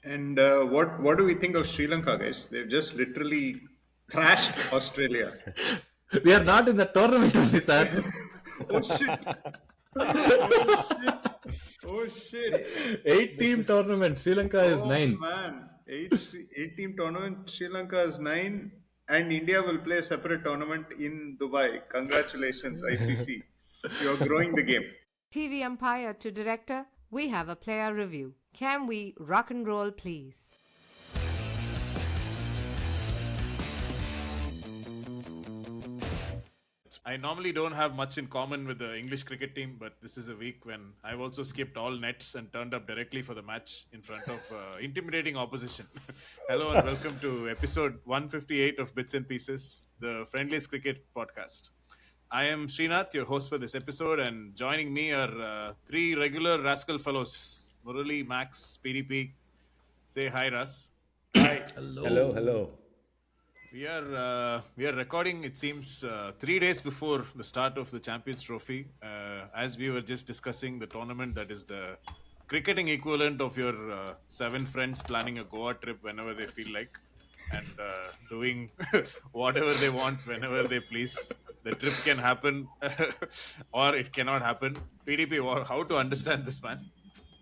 And what do we think of Sri Lanka, guys? They've just literally thrashed Australia. We are not in the tournament only, sir. Oh shit! Oh shit! Oh shit! This Eight-team is tournament. Sri Lanka is oh nine. man, eight team tournament. Sri Lanka is nine, and India will play a separate tournament in Dubai. Congratulations, ICC! You are growing the game. TV umpire to director, we have a player review. Can we rock and roll, please? I normally don't have much in common with the English cricket team, but this is a week when I've also skipped all nets and turned up directly for the match in front of intimidating opposition. Hello and welcome to episode 158 of Bits and Pieces, the friendliest cricket podcast. I am Srinath, your host for this episode, and joining me are three regular rascal fellows, Murali, Max, PDP. Say hi, Ras. Hi. Hello. We are recording. It seems 3 days before the start of the Champions Trophy. As we were just discussing, the tournament that is the cricketing equivalent of your seven friends planning a Goa trip whenever they feel like, and doing whatever they want whenever they please. The trip can happen, or it cannot happen. PDP, how to understand this, man?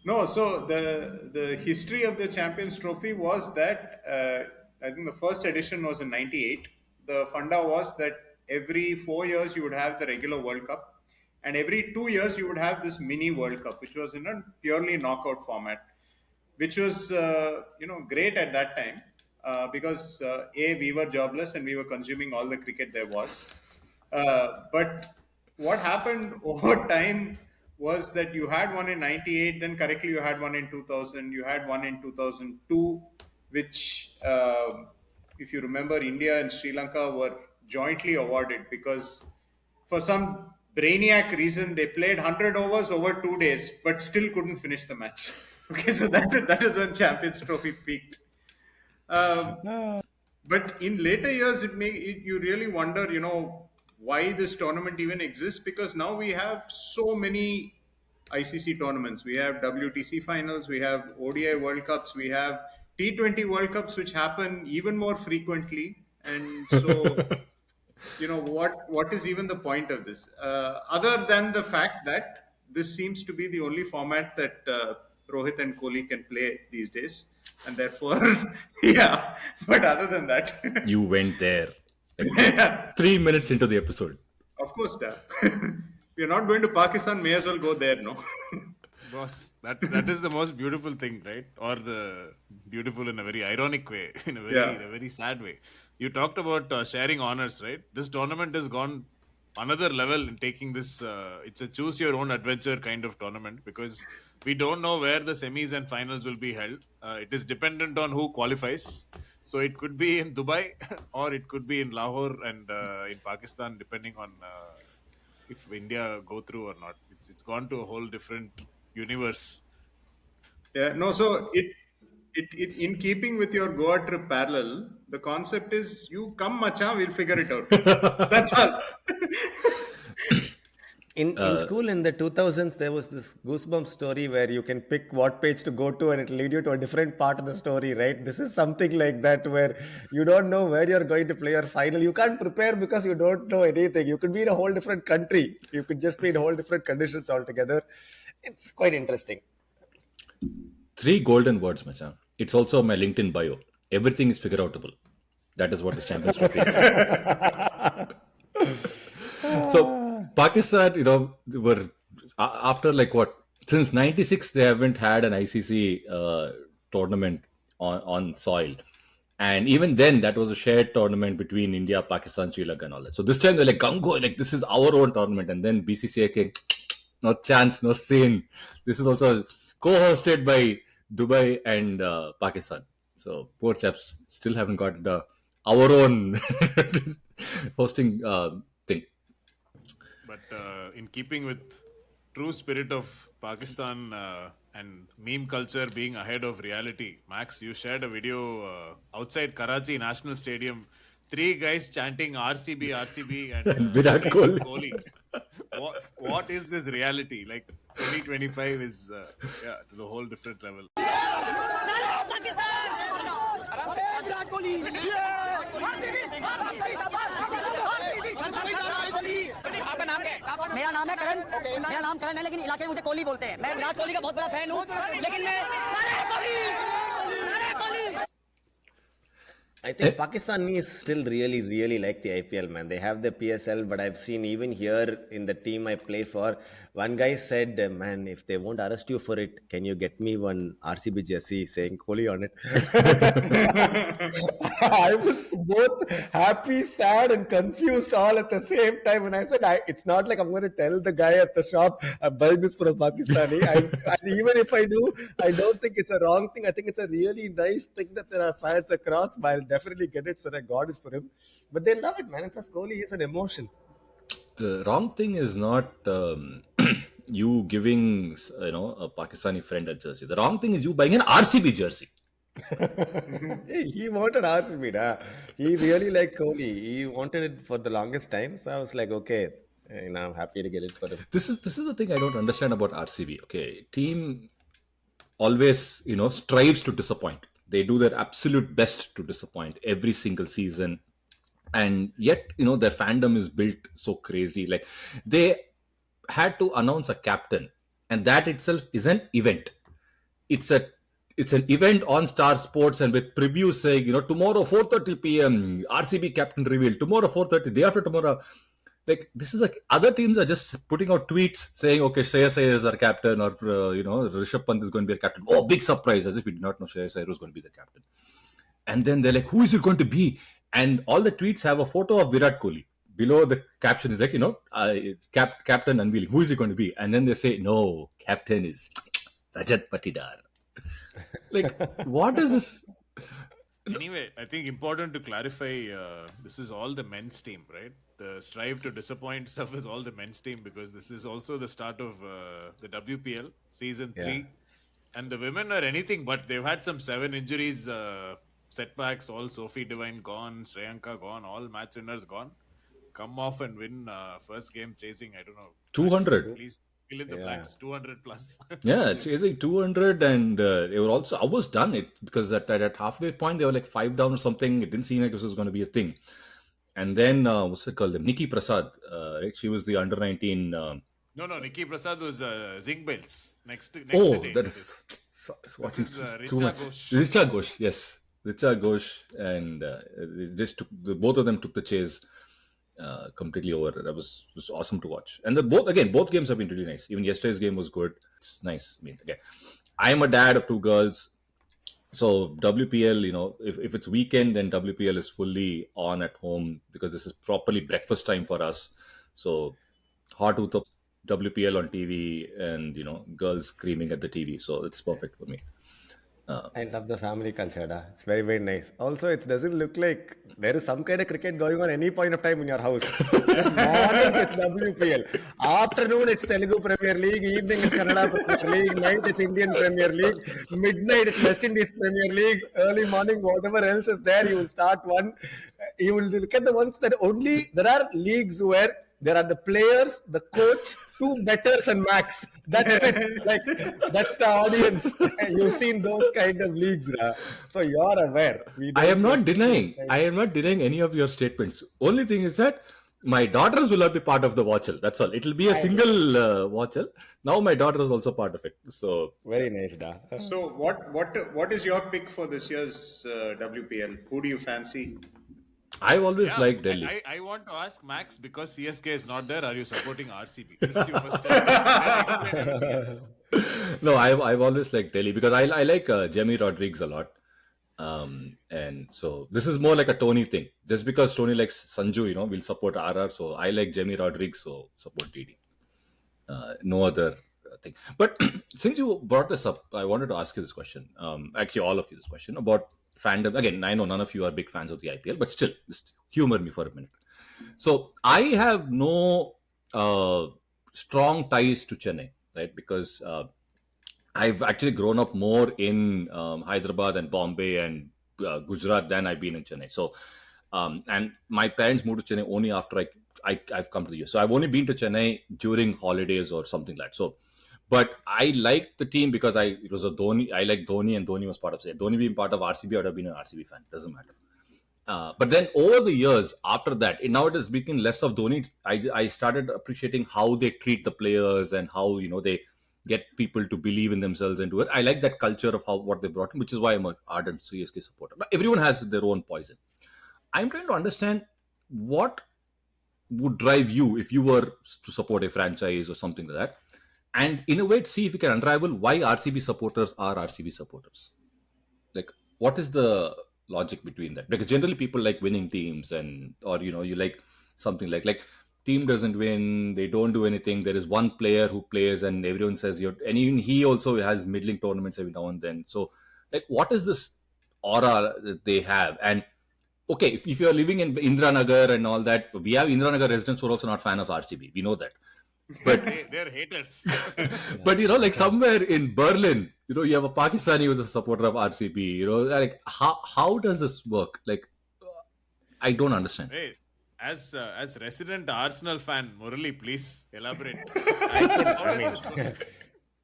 No, so the history of the Champions Trophy was that I think the first edition was in '98. The funda was that every 4 years you would have the regular World Cup, and every 2 years you would have this mini World Cup, which was in a purely knockout format, which was great at that time because a we were jobless and we were consuming all the cricket there was. But what happened over time was that you had one in '98, then correctly you had one in 2000, you had one in 2002, which, if you remember, India and Sri Lanka were jointly awarded because for some brainiac reason they played 100 overs over 2 days but still couldn't finish the match. Okay, so that is when Champions Trophy peaked. Um, but in later years, you really wonder, why this tournament even exists because now we have so many ICC tournaments. We have WTC finals, we have ODI World Cups, we have T20 World Cups, which happen even more frequently. And so, what is even the point of this? Other than the fact that this seems to be the only format that Rohit and Kohli can play these days, and therefore, yeah. But other than that, You went there like yeah, 3 minutes into the episode. of course, we are not going to Pakistan. May as well go there, no? Boss, that is the most beautiful thing, right? Or the beautiful in a very ironic way, Yeah. in a very sad way. You talked about sharing honors, right? This tournament has gone another level in taking this. It's a choose your own adventure kind of tournament because we don't know where the semis and finals will be held. It is dependent on who qualifies. So it could be in Dubai or it could be in Lahore and in Pakistan, depending on if India go through or not. It's gone to a whole different universe. Yeah, no, so it in keeping with your Goa trip parallel, the concept is you come macha, we'll figure it out. That's all. In school in the 2000s, there was this goosebump story where you can pick what page to go to and it'll lead you to a different part of the story, right? This is something like that where you don't know where you're going to play your final. You can't prepare because you don't know anything. You could be in a whole different country. You could just be in whole different conditions altogether. It's quite interesting. 3 golden words, macha. It's also my LinkedIn bio. Everything is figure outable. That is what the Champions Trophy is. So Pakistan, were after like what since '96 they haven't had an ICC tournament on soil, and even then that was a shared tournament between India, Pakistan, Sri Lanka, and all that. So this time they're like gung like this is our own tournament, and then BCCI came, no chance, no sin. This is also co-hosted by Dubai and Pakistan. So poor chaps still haven't got our own hosting thing. But in keeping with true spirit of Pakistan and meme culture being ahead of reality, Max, you shared a video outside Karachi National Stadium. 3 guys chanting RCB, RCB, and Virat Kohli. Kohli. What is this reality? Like 2025 is, yeah, to the whole different level. मेरा नाम करण है लेकिन इलाके में मुझे कोहली बोलते हैं। मैं विराट कोहली का बहुत बड़ा फैन हूँ, लेकिन मैं I think Pakistanis still really like the IPL, man. They have the PSL, but I've seen even here in the team I play for, one guy said, man, if they won't arrest you for it, can you get me one RCB jersey saying Kohli on it? I was both happy, sad, and confused all at the same time. And I said, it's not like I'm going to tell the guy at the shop, I'm buying this for a Pakistani. And even if I do, I don't think it's a wrong thing. I think it's a really nice thing that there are fans across. But I'll definitely get it, so I got it for him. But they love it, man. And plus, Kohli is an emotion. The wrong thing is not you giving a Pakistani friend a jersey. The wrong thing is you buying an RCB jersey. He wanted RCB, da. He really liked Kohli. He wanted it for the longest time. So I was like, okay, I'm happy to get it for him. This is the thing I don't understand about RCB. Okay, team always strives to disappoint. They do their absolute best to disappoint every single season. And yet, their fandom is built so crazy. Like, they had to announce a captain, and that itself is an event. It's an event on Star Sports, and with previews saying, tomorrow 4:30 p.m. RCB captain revealed. Tomorrow 4:30, day after tomorrow. Like, this is like other teams are just putting out tweets saying, okay, Shreyas Iyer is our captain, or Rishabh Pant is going to be a captain. Oh, big surprise! As if we did not know Shreyas Iyer was going to be the captain. And then they're like, who is it going to be? And all the tweets have a photo of Virat Kohli. Below the caption is like, captain unveiling. Who is it going to be? And then they say, no, captain is Rajat Patidar. Like, what is this? Anyway, I think important to clarify, this is all the men's team, right? The strive to disappoint stuff is all the men's team, because this is also the start of the WPL season 3. And the women are anything but. They've had some 7 injuries, setbacks, all Sophie Devine gone, Sri Lanka gone, all match winners gone. Come off and win first game chasing, I don't know. 200. Please fill in the blanks. 200 plus. Yeah, chasing 200, and they were also almost done it, because at halfway point they were like 5 down or something. It didn't seem like this was going to be a thing. And then what's it called? Nikki Prasad, right? She was the under 19. No, Nikki Prasad was Zing Bells next day. That is watching too much. Richa Ghosh, yes. Richa Ghosh, and both of them took the chase completely over. That was awesome to watch. And both games have been really nice. Even yesterday's game was good. It's nice. I mean, again, I'm a dad of 2 girls. So WPL, if it's weekend, then WPL is fully on at home, because this is properly breakfast time for us. So hot with the WPL on TV, and girls screaming at the TV. So it's perfect for me. I love the family culture. Da. It's very, very nice. Also, it doesn't look like there is some kind of cricket going on any point of time in your house. Just morning, it's WPL. Afternoon, it's Telugu Premier League. Evening, it's Kannada Premier League. Night, it's Indian Premier League. Midnight, it's West Indies Premier League. Early morning, whatever else is there, you will start one. You will look at the ones that there are leagues where there are the players, the coach, 2 betters, and max. That's it. Like, that's the audience. You've seen those kind of leagues, right? So you're aware. I am not denying any of your statements. Only thing is that my daughters will not be part of the watchel. That's all. It'll be a single watchel. Now my daughter is also part of it. So very nice, da. So what is your pick for this year's WPL? Who do you fancy? I've always liked Delhi. I want to ask Max, because CSK is not there, are you supporting RCB? This is your first time. No, I've always liked Delhi, because I like Jamie Rodriguez a lot. And so this is more like a Tony thing. Just because Tony likes Sanju, we'll support RR. So I like Jamie Rodriguez, so support DD. No other thing. But since you brought this up, I wanted to ask you this question. Actually, all of you this question about fandom. Again, I know none of you are big fans of the IPL, but still, just humor me for a minute. So I have no strong ties to Chennai, right? Because I've actually grown up more in Hyderabad and Bombay and Gujarat than I've been in Chennai. So, and my parents moved to Chennai only after I've come to the US. So I've only been to Chennai during holidays or something like that. So, but I liked the team because it was a Dhoni. I like Dhoni, and Dhoni was part of it. Dhoni being part of RCB, I would have been an RCB fan. Doesn't matter. But then over the years after that, now it is becoming less of Dhoni. I started appreciating how they treat the players and how they get people to believe in themselves and do it. I like that culture of what they brought in, which is why I'm an ardent CSK supporter. But everyone has their own poison. I'm trying to understand what would drive you if you were to support a franchise or something like that, and in a way, see if you can unravel why RCB supporters are RCB supporters. Like, what is the logic between that? Because generally people like winning teams, or you like something like team doesn't win, they don't do anything. There is one player who plays, and everyone says and even he also has middling tournaments every now and then. So, like, what is this aura that they have? And okay, if you are living in Indranagar and all that, we have Indranagar residents who are also not fan of RCB. We know that. But they're haters. but like somewhere in Berlin, you have a Pakistani who's a supporter of RCB. Like how does this work? Like, I don't understand. Hey, as resident Arsenal fan, Murali, please elaborate.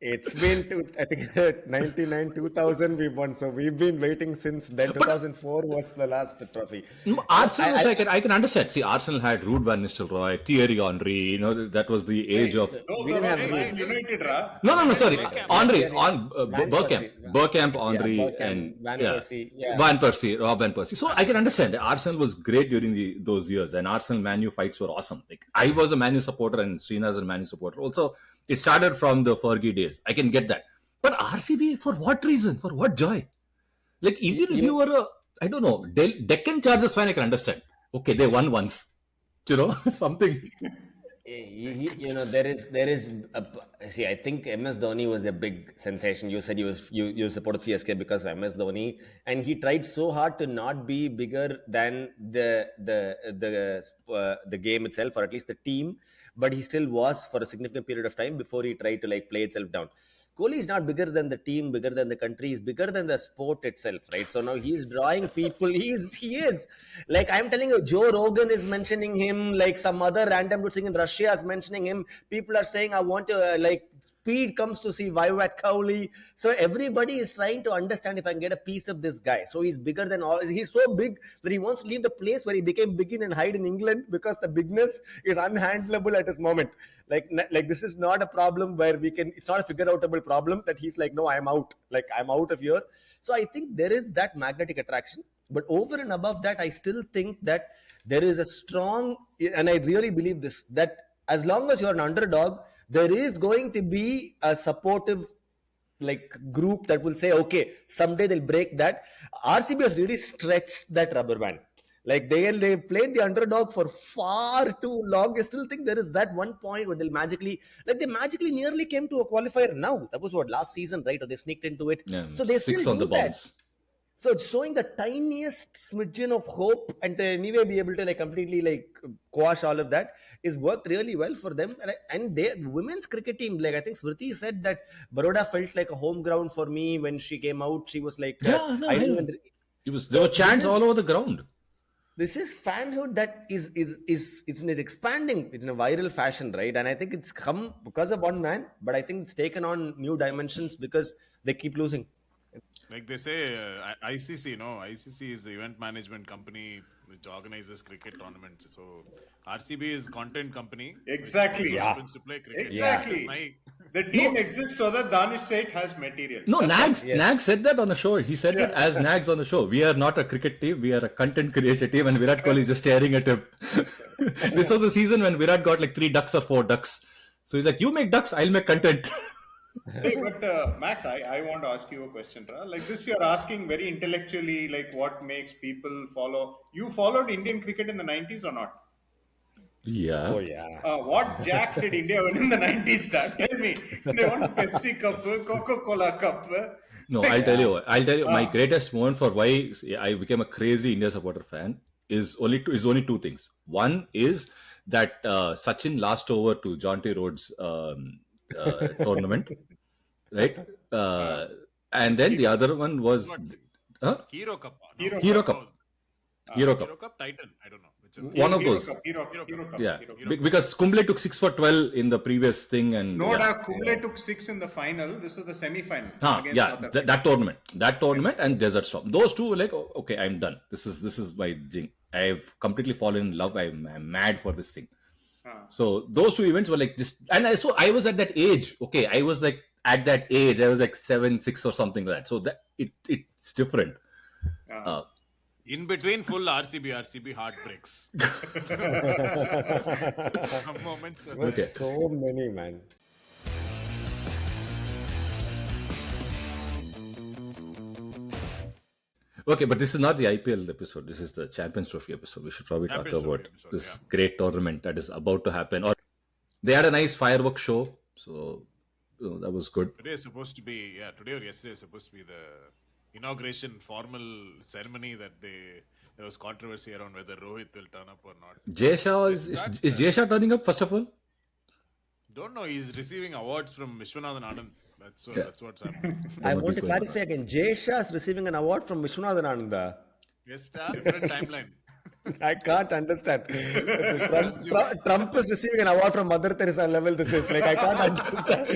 It's been, I think, 99, 2000 we won. So we've been waiting since then. 2004 was the last trophy. Arsenal, I can understand. See, Arsenal had Ruud van Nistelrooy, Thierry Henry. That was the age of. Those are not United, Ra. No, sorry. Henry, Bergkamp, Henry, and Van Persie. Yeah. Van Persie, Rob Van Persie. So I can understand. Arsenal was great during those years, and Arsenal Man U fights were awesome. Like, I was a Man U supporter, and Srinath is a Man U supporter. Also, it started from the Fergie days. I can get that. But RCB, for what reason? For what joy? Like, even if you were I don't know, Deccan Chargers fan, I can understand. Okay, they won once. Something. There is see, I think MS Dhoni was a big sensation. You said you supported CSK because of MS Dhoni, and he tried so hard to not be bigger than the game itself, or at least the team, but he still was for a significant period of time before he tried to play itself down. Kohli is not bigger than the team, bigger than the country, he's bigger than the sport itself, right? So now he's drawing people. He is. Like, I'm telling you, Joe Rogan is mentioning him, like some other random dude in Russia is mentioning him. People are saying, I want to, speed comes to see Virat Kohli. So everybody is trying to understand if I can get a piece of this guy. So he's bigger than all. He's so big that he wants to leave the place where he became big in and hide in England because the bigness is unhandleable at this moment. Like this is not a problem where it's not a figure outable problem that he's like, no, I'm out. Like, I'm out of here. So I think there is that magnetic attraction. But over and above that, I still think that there is a strong, and I really believe this, that as long as you're an underdog, there is going to be a supportive group that will say, okay, someday they'll break that. RCB has really stretched that rubber band. Like, they played the underdog for far too long. I still think there is that one point where they magically nearly came to a qualifier now. That was last season, right? Or they sneaked into it. Yeah, so they 6 still on the bounce. So it's showing the tiniest smidgen of hope, and to anyway be able to completely quash all of that is worked really well for them. And the women's cricket team, I think Smriti said that Baroda felt like a home ground for me when she came out. She was like, there were chants all over the ground. This is fanhood that is expanding in a viral fashion, right? And I think it's come because of one man, but I think it's taken on new dimensions because they keep losing. Like they say, ICC, ICC is the event management company which organizes cricket tournaments. So RCB is content company. Exactly. Happens to play cricket. Exactly. The team exists so that Danish Seth has material. No, Nags said that on the show. He said it as Nags on the show. We are not a cricket team. We are a content creation team, and Virat Kohli is just staring at him. This was the season when Virat got 3 ducks or 4 ducks. So he's like, you make ducks, I'll make content. Hey, but Max, I want to ask you a question. Like this, you're asking very intellectually, what makes people follow. You followed Indian cricket in the 90s or not? Yeah. Oh, yeah. What jack did India win in the 90s? Tell me. They won Pepsi Cup, Coca-Cola Cup. No, I'll tell you. My greatest moment for why I became a crazy India supporter fan is only 2 things. One is that Sachin last over to John T. Rhodes' tournament, right? And then the other one was Hero Cup. Hero Cup. Hero Cup Titan. I don't know. whichever. One of those. Hero Cup. Yeah, because Kumble took 6 for 12 in the previous thing, and No, Kumble took 6 in the final. This was the semi-final against South Africa. That tournament, and Desert Storm. Those two were like, oh, okay, I'm done. This is my thing. I've completely fallen in love. I'm mad for this thing. So those two events were like just, and I was at that age. Okay, I was like at that age. I was like 7, 6 or something like that. So that it's different. In between, full RCB heartbreaks. Some moments. Okay. So many, man. Okay, but this is not the IPL episode. This is the Champions Trophy episode. We should probably talk about this great tournament that is about to happen. Or they had a nice fireworks show, so that was good. Today is supposed to be, today or yesterday is supposed to be the inauguration formal ceremony that there was controversy around whether Rohit will turn up or not. Jay Shah is Jay Shah turning up, first of all? Don't know. He's receiving awards from Vishwanathan Anand. That's what's happening. I want to clarify again. Jay Shah is receiving an award from Vishwanathan Ananda. Yes, different timeline. I can't understand. Trump is receiving an award from Mother Teresa level. This is like, I can't understand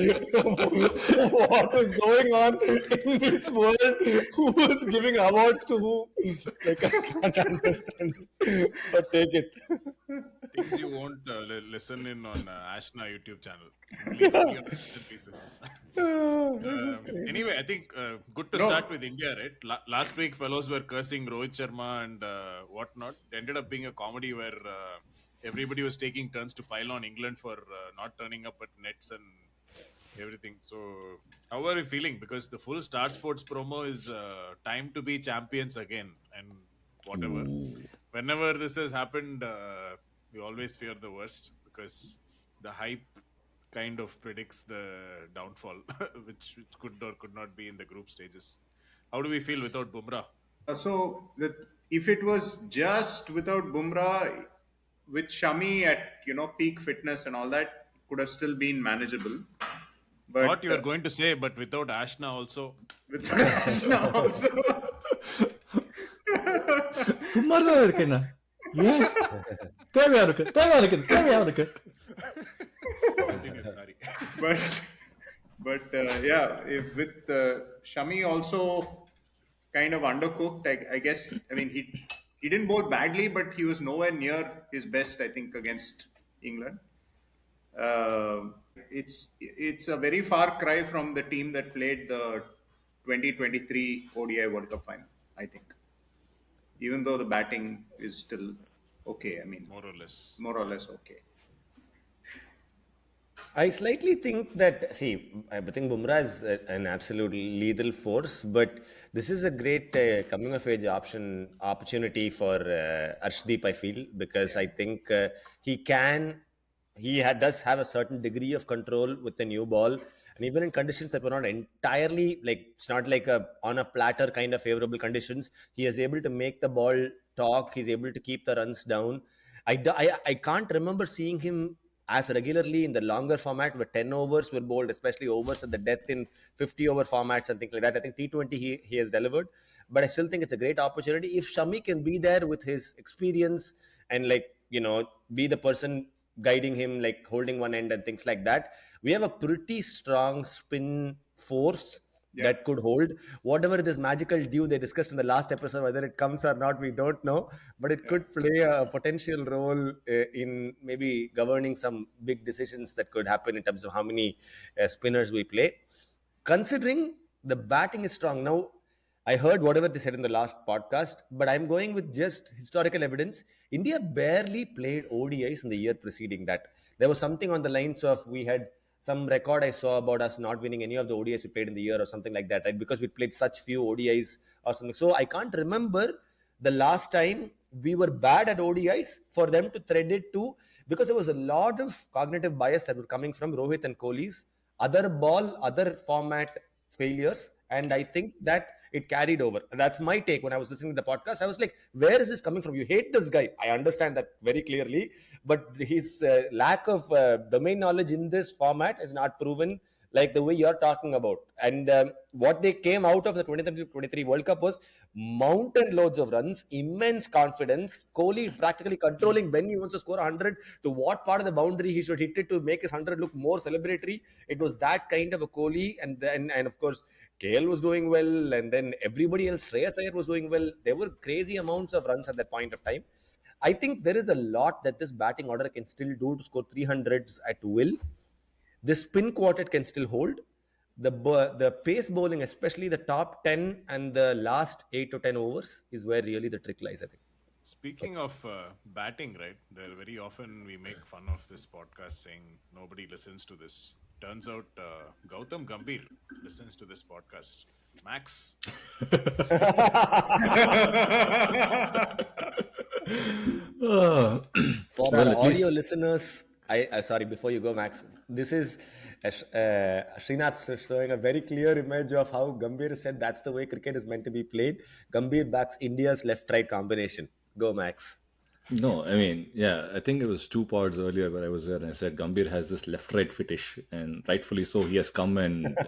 what is going on in this world. Who is giving awards to who? Like, I can't understand. But take it. Things you won't listen in on Ashna YouTube channel. Only on pieces. Anyway, I think good to start with India, right? Last week, fellows were cursing Rohit Sharma and whatnot. It ended up being a comedy where everybody was taking turns to pile on England for not turning up at nets and everything. So, how are you feeling? Because the full Star Sports promo is time to be champions again and whatever. Whenever this has happened, we always fear the worst because the hype kind of predicts the downfall, which could or could not be in the group stages. How do we feel without Bumrah? If it was just without Bumrah, with Shami at peak fitness and all that, could have still been manageable. But Thought you were going to say, but without Ashna also. Without Ashna also. சும்மாதான் இருக்கேன்னா ஏன் தேவையா இருக்கு but with Shami also kind of undercooked, I guess. I mean, he didn't bowl badly, but he was nowhere near his best, I think, against England. It's a very far cry from the team that played the 2023 ODI World Cup final, I think. Even though the batting is still okay, I mean, more or less okay. I slightly think that, I think Bumrah is an absolute lethal force, but this is a great coming of age opportunity for Arshdeep, I feel, because I think does have a certain degree of control with the new ball. And even in conditions that were not entirely, it's not like on a platter kind of favorable conditions, he is able to make the ball talk. He's able to keep the runs down. I can't remember seeing him as regularly in the longer format where 10 overs were bowled, especially overs at the death in 50 over formats and things like that. I think T20 he has delivered, but I still think it's a great opportunity. If Shami can be there with his experience and be the person guiding him, holding one end and things like that, we have a pretty strong spin force that could hold whatever this magical dew they discussed in the last episode. Whether it comes or not, we don't know, but it could play a potential role in maybe governing some big decisions that could happen in terms of how many spinners we play. Considering the batting is strong now, I heard whatever they said in the last podcast, but I'm going with just historical evidence. India barely played ODIs in the year preceding that. There was something on the lines of we had some record I saw about us not winning any of the ODIs we played in the year or something like that, right? Because we played such few ODIs or something. So I can't remember the last time we were bad at ODIs for them to thread it to, because there was a lot of cognitive bias that were coming from Rohit and Kohli's other format failures. And I think that it carried over. That's my take. When I was listening to the podcast, I was like, where is this coming from? You hate this guy. I understand that very clearly. But his lack of domain knowledge in this format is not proven like the way you're talking about. And what they came out of the 2023 World Cup was mountain loads of runs, immense confidence. Kohli practically controlling when he wants to score 100, to what part of the boundary he should hit it to make his 100 look more celebratory. It was that kind of a Kohli. And then, and of course, KL was doing well, and then everybody else, Shreyas Iyer was doing well. There were crazy amounts of runs at that point of time. I think there is a lot that this batting order can still do to score 300s at will. The spin quartet can still hold. The pace bowling, especially the top 10 and the last 8 to 10 overs, is where really the trick lies, I think. Speaking of batting, right? There very often we make fun of this podcast saying nobody listens to this. Turns out Gautam Gambhir listens to this podcast. Max. For our audio listeners, I sorry, before you go, Max, this is Srinath showing a very clear image of how Gambhir said that's the way cricket is meant to be played. Gambhir backs India's left-right combination. Go, Max. No, I mean, yeah, I think it was 2 pods earlier where I was there and I said Gambhir has this left-right fetish, and rightfully so. He has come and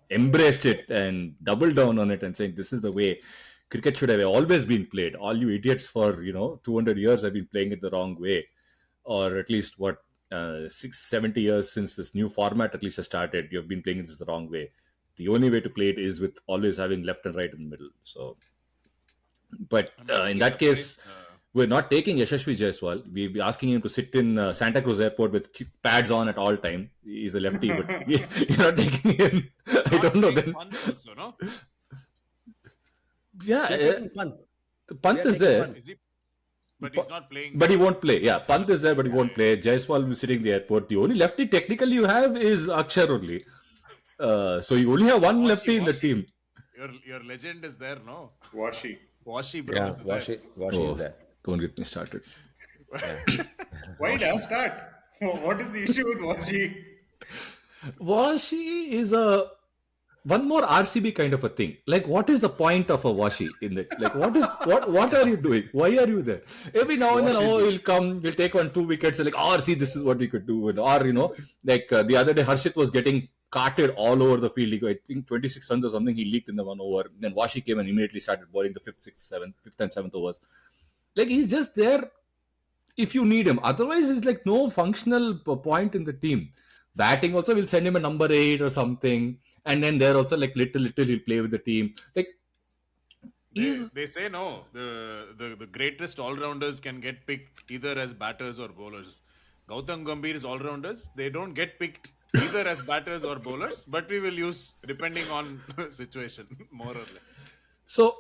embraced it and doubled down on it and saying this is the way cricket should have always been played. All you idiots for 200 years have been playing it the wrong way, or at least 70 years since this new format at least has started. You have been playing this the wrong way. The only way to play it is with always having left and right in the middle. So, but in that case. We're not taking Yashasvi Jaiswal. We'll be asking him to sit in Santa Cruz Airport with pads on at all time. He's a lefty, but you're not taking him. I don't know then. Also, no? Yeah, the Pant is there. Is he? But he's not playing. But he won't play. Yeah, Pant is there, but he won't play. Jaiswal will be sitting in the airport. The only lefty technically you have is Akshar only. So you only have one lefty in the team. Your legend is there, no? Washi, bro. Yeah, Washi is there. Don't get me started. Why did I start? What is the issue with Washi? Washi is one more RCB kind of a thing. Like, what is the point of a Washi in that? Like, what are you doing? Why are you there? Every now and then, he'll come, he'll take 1-2 wickets, like, see, this is what we could do. Or, like the other day, Harshit was getting carted all over the field. He got, I think, 26 runs or something. He leaked in the 1 over. Then Washi came and immediately started bowling the 5th, and 7th overs. Like, he's just there if you need him. Otherwise, he's like no functional point in the team. Batting also, we'll send him a number 8 or something. And then there also, like, little he'll play with the team. Like, they say no. The greatest all-rounders can get picked either as batters or bowlers. Gautam Gambhir's all-rounders, they don't get picked either as batters or bowlers, but we will use depending on situation, more or less. So,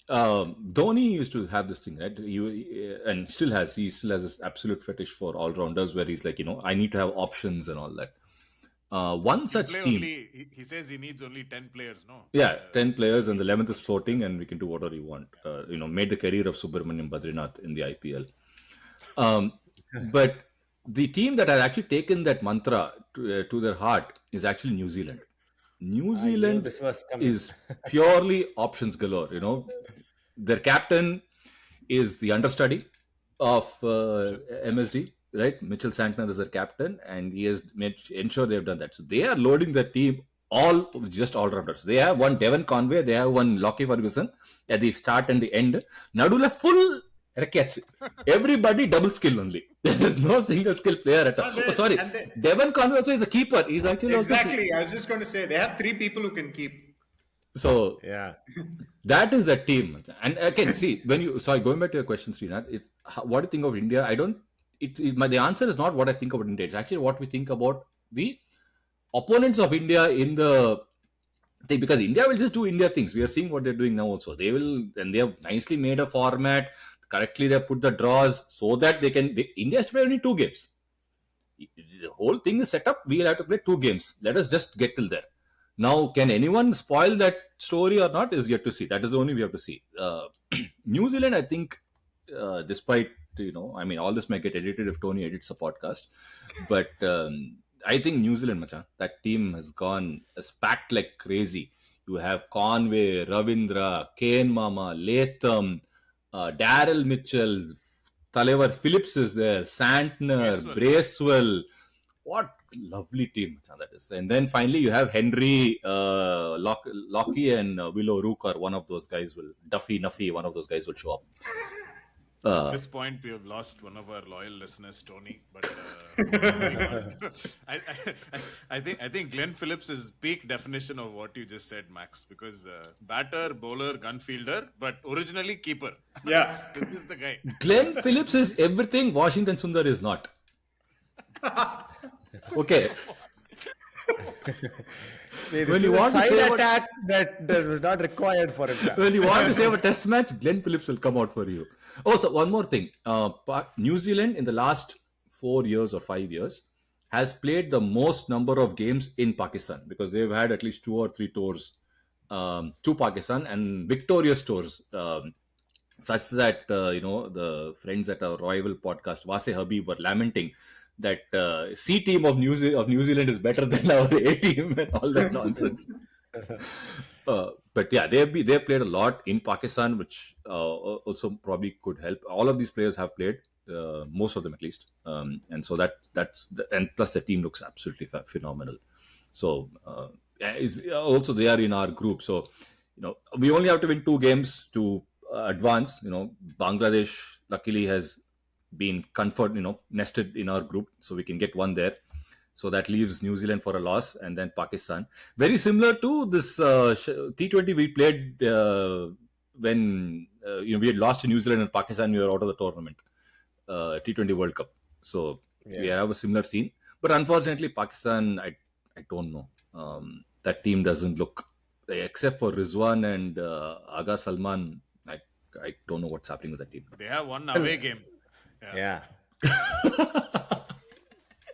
Dhoni used to have this thing, right? He still has this absolute fetish for all-rounders where he's like, I need to have options and all that. One such team. He says he needs only 10 players, no? Yeah, 10 players, and the 11th is floating, and we can do whatever you want. Made the career of Subramaniam Badrinath in the IPL. But the team that has actually taken that mantra to their heart is actually New Zealand. New Zealand is purely options galore. Their captain is the understudy of MSD. Right, Mitchell Santner is their captain, and he has ensured they've done that. So they are loading the team all rounders. They have one Devon Conway, they have one Lockie Ferguson at the start and the end. Nadula full rackets. Everybody double skill only. There is no single skill player at all. Devon Conway also is a keeper. He's actually exactly. I was just going to say they have 3 people who can keep. So yeah, that is the team. And again, see, going back to your question, Srinath, what do you think of India? I don't. The answer is not what I think about India. It's actually what we think about the opponents of India in the thing, because India will just do India things. We are seeing what they're doing now also. They have nicely made a format. Correctly, they put the draws so that India has to play only 2 games. The whole thing is set up. We'll have to play 2 games. Let us just get till there. Now, can anyone spoil that story or not is yet to see. That is the only we have to see. New Zealand, I think, despite all this might get edited if Tony edits a podcast, but I think New Zealand, that team has packed like crazy. You have Conway, Ravindra, Kane Mama, Latham, Daryl Mitchell, Talevar Phillips is there, Santner, Bracewell. What lovely team that is. And then finally you have Henry, Lockie, and Willow Rooker. One of those guys will Nuffy. One of those guys will show up. At this point, we have lost one of our loyal listeners, Tony. But moving on. I think Glenn Phillips is peak definition of what you just said, Max. Because batter, bowler, gun fielder, but originally keeper. Yeah. This is the guy. Glenn Phillips is everything Washington Sundar is not. Okay. When you want to say attack that was not required for it. When you want to save a test match, Glenn Phillips will come out for you. Also, one more thing. New Zealand in the last 4 years or 5 years has played the most number of games in Pakistan because they've had at least 2 or 3 tours to Pakistan and victorious tours. Such that, the friends at our rival podcast, Wase Habib, were lamenting that C team of New Zealand is better than our A team and all that nonsense. But yeah, they've played a lot in Pakistan, which also probably could help. All of these players have played, most of them at least, and so and plus the team looks absolutely phenomenal. So also they are in our group. So we only have to win 2 games to advance. Bangladesh luckily has been nested in our group, so we can get 1 there. So that leaves New Zealand for a loss, and then Pakistan. Very similar to this T20 we played when we had lost to New Zealand and Pakistan. We were out of the tournament, T20 World Cup. So we have a similar scene, but unfortunately, Pakistan, I don't know. That team doesn't look, except for Rizwan and Aga Salman. I don't know what's happening with that team. They have 1 away game. Yeah.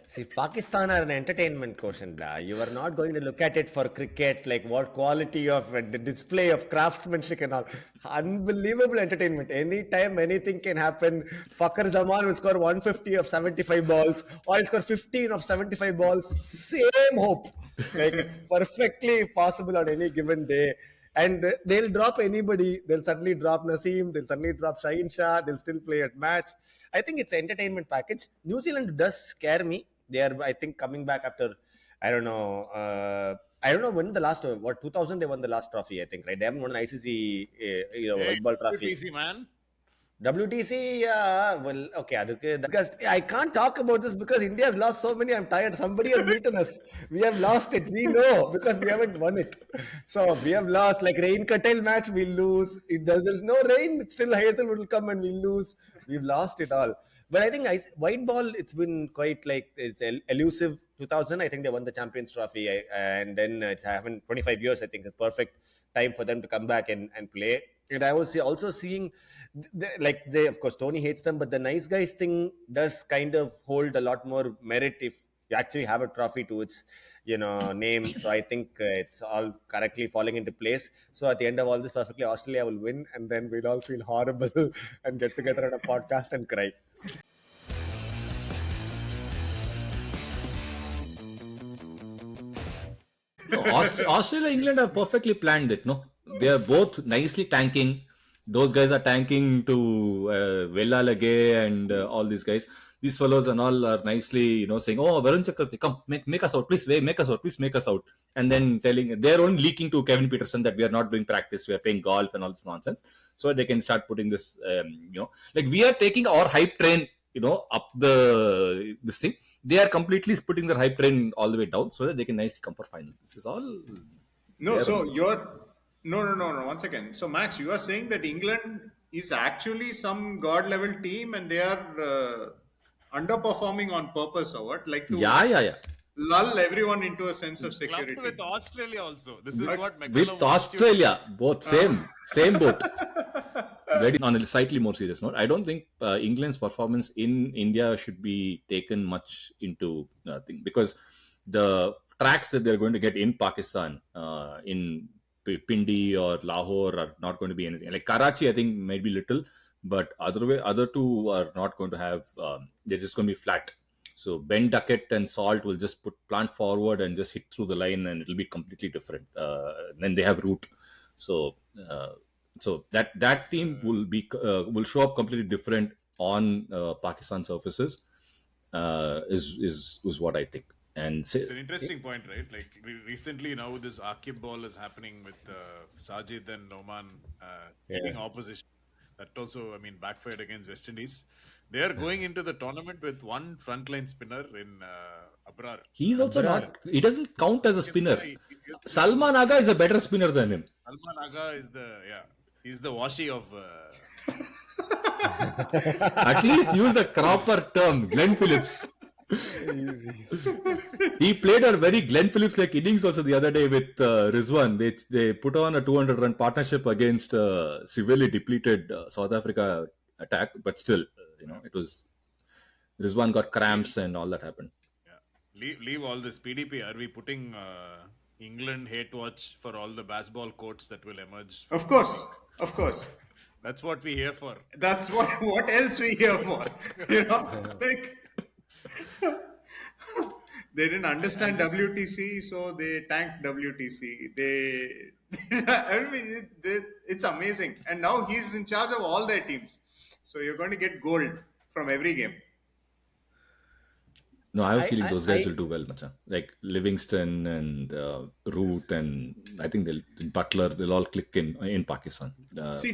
See, Pakistan are an entertainment quotient. You are not going to look at it for cricket, like what quality of the display of craftsmanship and all. Unbelievable entertainment. Anytime anything can happen. Fakhar Zaman will score 150 of 75 balls, or he'll score 15 of 75 balls. Same hope. Like it's perfectly possible on any given day. And they'll drop anybody. They'll suddenly drop Naseem. They'll suddenly drop Shaheen Shah. They'll still play at match. I think it's an entertainment package. New Zealand does scare me. They are, I think, coming back after, I don't know when the last, 2000 they won the last trophy, I think, right? They haven't won an ICC, white ball trophy. WTC, man. WTC, yeah, well, okay, because I can't talk about this because India has lost so many. I'm tired. Somebody has beaten us. We have lost it. We know because we haven't won it. So we have lost. Like rain curtail match, we'll lose. If there's no rain, still Hazelwood will come and we'll lose. We've lost it all. But I think white ball, it's been quite it's elusive. 2000, I think they won the Champions Trophy, and then it's happened 25 years. I think the perfect time for them to come back and play. And I was also seeing, they of course Tony hates them, but the nice guys thing does kind of hold a lot more merit if you actually have a trophy to its name. So I think it's all correctly falling into place. So at the end of all this, perfectly Australia will win, and then we'll all feel horrible and get together on a podcast and cry. No, Australia, England have perfectly planned it. No, they are both nicely tanking. Those guys are tanking to Vella Lage and all these guys. These fellows and all are nicely, saying, "Oh, Varun Chakravarti, come, make us out, please, make us out, please, make us out." And then they're only leaking to Kevin Peterson that we are not doing practice, we are playing golf and all this nonsense, so they can start putting this, like we are taking our hype train, up this thing. They are completely putting their hype train all the way down so that they can nicely come for final. This is all. No, so no. Once again, so Max, you are saying that England is actually some god level team and they are underperforming on purpose, or what? Like to lull everyone into a sense of security. With Australia also. This is what McCallum with Australia, both same boat. Very on a slightly more serious note, I don't think England's performance in India should be taken much into thing, because the tracks that they're going to get in Pakistan, in Pindi or Lahore, are not going to be anything. Like Karachi, I think maybe little, but other two are not going to have. They're just going to be flat. So Ben Duckett and Salt will just plant forward and just hit through the line, and it'll be completely different. Then they have Root, so that team will show up completely different on Pakistan surfaces. Is what I think. And It's an interesting point, right? Like recently now, this Akib ball is happening with Sajid and Noman hitting opposition. That also, I mean, backfired against West Indies. They are going into the tournament with one frontline spinner in Abrar. he's also not. He doesn't count as a spinner. He- Salman Aga is a better spinner than him. Salman Aga is he's the washi of. At least use the proper term, Glenn Phillips. He played a very Glenn Phillips like innings also the other day with Rizwan. They put on a 200-run partnership against severely depleted South Africa attack, but still, it was Rizwan got cramps and all that happened. Yeah. Leave all this PDP. Are we putting England hate watch for all the baseball quotes that will emerge? Of course. That's what we here for. That's what else we here for. Like they didn't understand WTC, so they tanked WTC. It's amazing. And now he's in charge of all their teams. So you're going to get gold from every game. No, I have a feeling those guys will do well, macha. Like Livingston and Root, and I think Butler, they'll all click in Pakistan.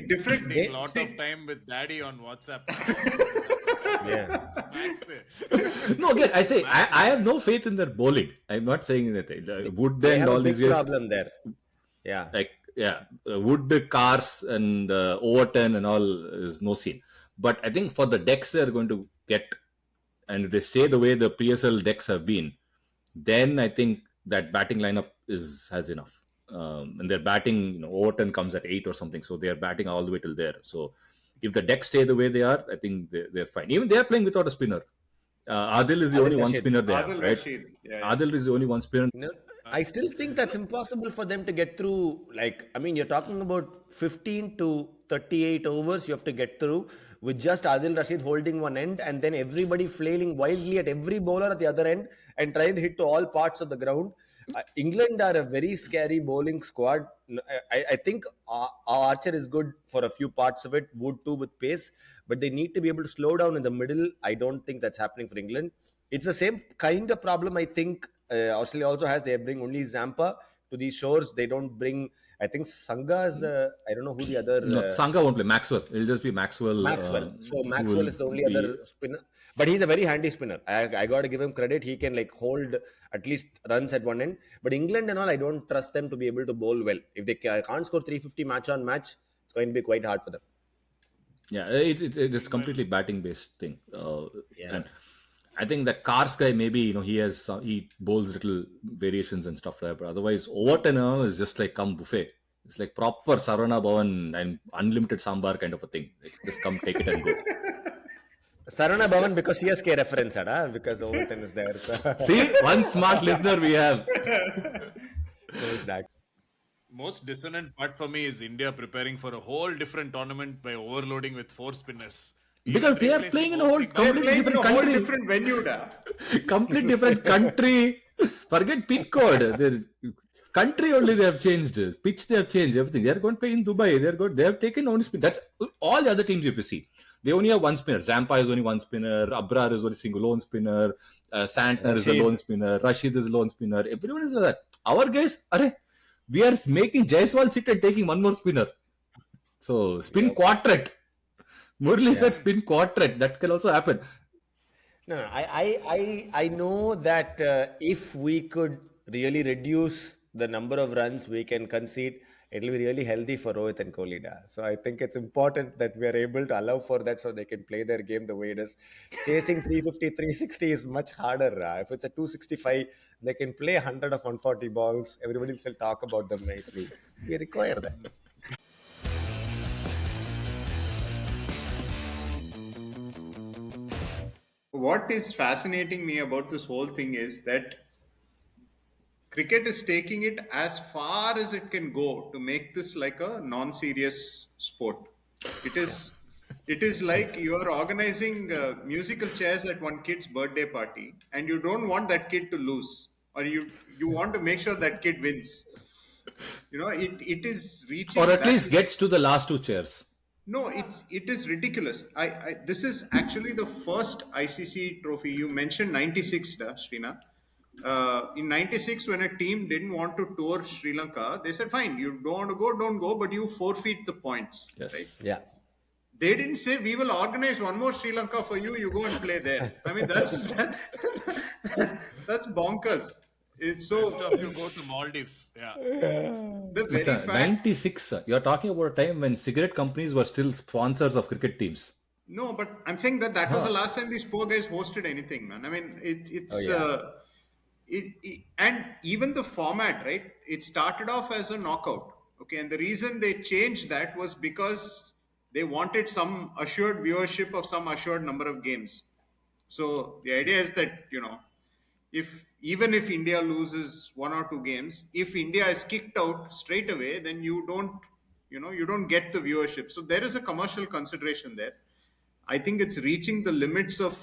Different. A lot of time with Daddy on WhatsApp. No, again, I say I have no faith in their bowling. I'm not saying that Wood and all these guys. Problem there. Yeah. Wood, Cars, and Overton and all is no scene. But I think for the decks they're going to get, and if they stay the way the PSL decks have been, then I think that batting lineup has enough. And their batting, Overton comes at 8 or something, so they are batting all the way till there. So if the decks stay the way they are, I think they're fine. Even they are playing without a spinner. Adil is the only one spinner there, right? Adil is the only one spinner. I still think that's impossible for them to get through. You're talking about 15 to 38 overs you have to get through with just Adil Rashid holding one end and then everybody flailing wildly at every bowler at the other end and trying to hit to all parts of the ground. England are a very scary bowling squad. I think our Archer is good for a few parts of it, Wood too with pace, but they need to be able to slow down in the middle. I don't think that's happening for England. It's the same kind of problem I think Australia also has. They bring only Zampa to these shores. They don't bring, I think Sangha is I don't know who the other... No, Sangha won't play. Maxwell. It'll just be Maxwell. So Maxwell is the only other spinner. But he's a very handy spinner. I got to give him credit. He can hold at least runs at one end. But England and all, I don't trust them to be able to bowl well. If they can't score 350 match on match, it's going to be quite hard for them. Yeah, it's completely batting based thing. And I think that Cars guy, maybe, he bowls little variations and stuff like that. But otherwise, Overton and all is just like come buffet. It's like proper Sarvana Bhavan and unlimited sambar kind of a thing. Just come take it and go. Sarvana Bhavan because CSK reference, because Overton is there. So. See, one smart listener we have. Most dissonant part for me is India preparing for a whole different tournament by overloading with 4 spinners. Because they are playing in a whole completely different country. Different venue, complete different country. Forget pin code. The country only they have changed. Pitch they have changed. Everything. They are going to play in Dubai. They have taken only spin. That's all the other teams if you see. They only have one spinner. Zampa is only one spinner. Abrar is only single lone spinner. Santner is a lone spinner. Rashid is a lone spinner. Everyone is like that. Our guys, we are making Jaiswal sit and taking one more spinner. So spin quartet. Murali said spin quartet. That can also happen. No, I know that if we could really reduce the number of runs we can concede, it will be really healthy for Rohit and Kohli. So I think it's important that we are able to allow for that so they can play their game the way it is. Chasing 350, 360 is much harder. If it's a 265, they can play 100 of 140 balls. Everybody will still talk about them nicely. We require that. What is fascinating me about this whole thing is that cricket is taking it as far as it can go to make this like a non-serious sport. It is like you are organizing musical chairs at one kid's birthday party and you don't want that kid to lose, or you want to make sure that kid wins. It is reaching, or at least gets to the last 2 chairs. No, it is ridiculous. This is actually the first ICC trophy. You mentioned 96, Srinath. in '96, when a team didn't want to tour Sri Lanka, they said, "Fine, you don't want to go, don't go, but you forfeit the points." Right? Yes. Yeah. They didn't say we will organize one more Sri Lanka for you. You go and play there. I mean, that's that's bonkers. It's Rest so of you go to Maldives. Yeah. the very Macha, fact. 96. You're talking about a time when cigarette companies were still sponsors of cricket teams. No, but I'm saying that was the last time these poor guys hosted anything, man. I mean, Oh, it's yeah. and even the format, right? It started off as a knockout, okay, and the reason they changed that was because they wanted some assured viewership of some assured number of games. So the idea is that if even if India loses one or two games, if India is kicked out straight away, then you don't get the viewership. So there is a commercial consideration there. I think it's reaching the limits of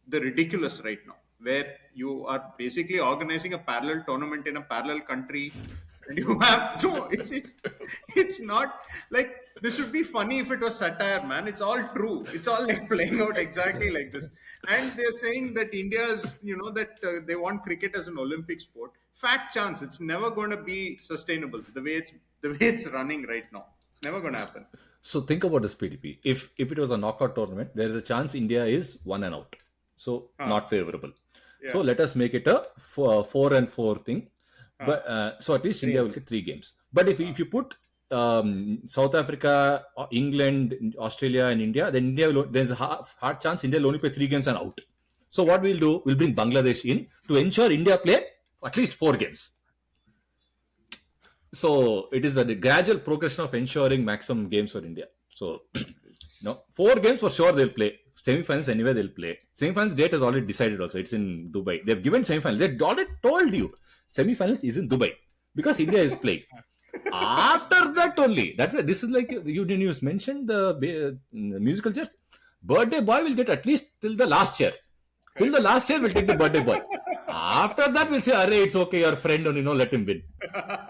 the ridiculous right now, where you are basically organizing a parallel tournament in a parallel country, and you have no. It's not like this would be funny if it was satire, man. It's all true. It's all like playing out exactly like this. And they're saying that India's, that they want cricket as an Olympic sport. Fat chance. It's never going to be sustainable the way it's running right now. It's never going to happen. So think about this, PDP. If it was a knockout tournament, there is a chance India is 1-out. So not favorable. Yeah. So let us make it a 4-4 thing. But so at least India will get 3 games. But if you put South Africa, England, Australia, and India, then there's a hard chance India will only play 3 games and out. So what we'll do, we'll bring Bangladesh in to ensure India play at least 4 games. So it is the gradual progression of ensuring maximum games for India. So 4 games for sure they'll play. Semi-finals anyway they'll play. Semi-finals date is already decided also. It's in Dubai. They've given semi-finals. They've already told you semi-finals is in Dubai because India is playing. After that only. This is like you mentioned the musical chairs. Birthday boy will get at least till the last chair. Till the last year, we'll take the birthday boy. After that, we'll say, "Array, it's okay, your friend, and let him win."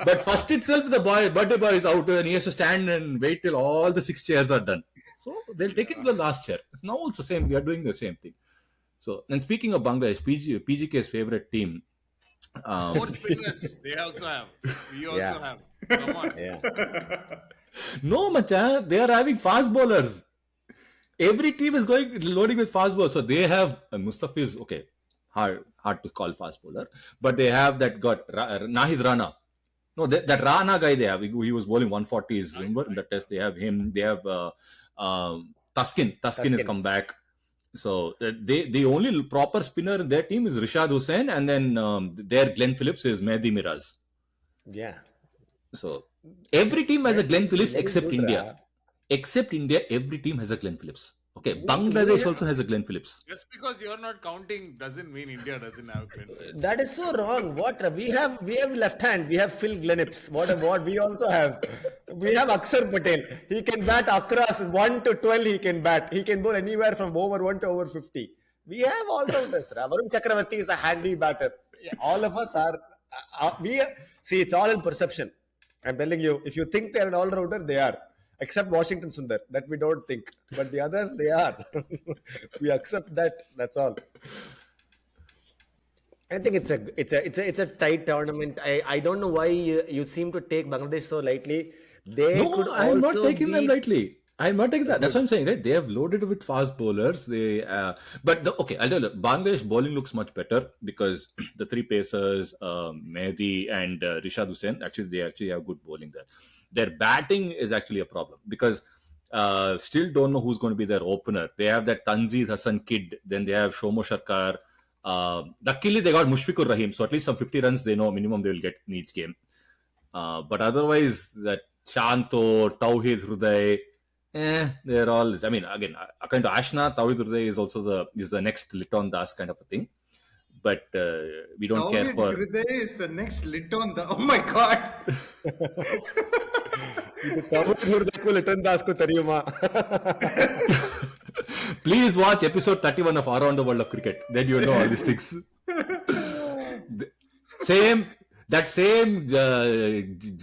But first itself, the birthday boy is out, and he has to stand and wait till all the 6 chairs are done. So they'll take it to the last chair. Now also same, we are doing the same thing. So, and speaking of Bangladesh, PGK's favorite team. 4 spinners, they also have. We also have. Come on. Yeah. No, macha, they are having fast bowlers. Every team is loading with fast bowlers. So they have Mustafa is okay, hard to call fast bowler, but they have that Nahid Rana. No, that Rana guy they have. He was bowling 140s. Remember in the test they have him. They have Tuskin. Tuskin has come back. So the only proper spinner in their team is Rishad Hussain, and then their Glenn Phillips is Mehdi Miraz. Yeah. So every team has a Glenn Phillips Very except good, India. Ra. Except India, every team has a Glenn Phillips. Okay, Bangladesh also has a Glenn Phillips. Just because you're not counting doesn't mean India doesn't have Glenn Phillips. That is so wrong. What we have left hand. We have Phil Glennips. What we also have. We have Akshar Patel. He can bat across 1 to 12. He can bat. He can bowl anywhere from over 1 to over 50. We have all of this. Varun Chakravarti is a handy batter. All of us are. See, it's all in perception. I'm telling you. If you think they're an all-rounder, they are. Except Washington Sundar, that we don't think, but the others they are. We accept that. That's all. I think it's a tight tournament. I don't know why you seem to take Bangladesh so lightly. No, I'm not taking them lightly. I'm not taking that. That's what I'm saying, right? They have loaded with fast bowlers. Okay, I'll tell you, Bangladesh bowling looks much better because the 3 pacers, Mehdi and Rishad Hussain, they actually have good bowling there. Their batting is actually a problem because still don't know who's going to be their opener. They have that Tanzeel Hassan kid. Then they have Shomo Sharkar. Luckily, they got Mushfiqur Rahim. So at least some 50 runs they know minimum they will get in each game. But otherwise, that Shanto, Tauhid Hruday, they're all. I mean, again, according to Ashna, Tauhid Hruday is also the next Liton Das kind of a thing. But we don't care for. Hriday is the next Liton Das. Oh my God! Please watch episode 31 of Around the World of Cricket. Then you know all these things. That same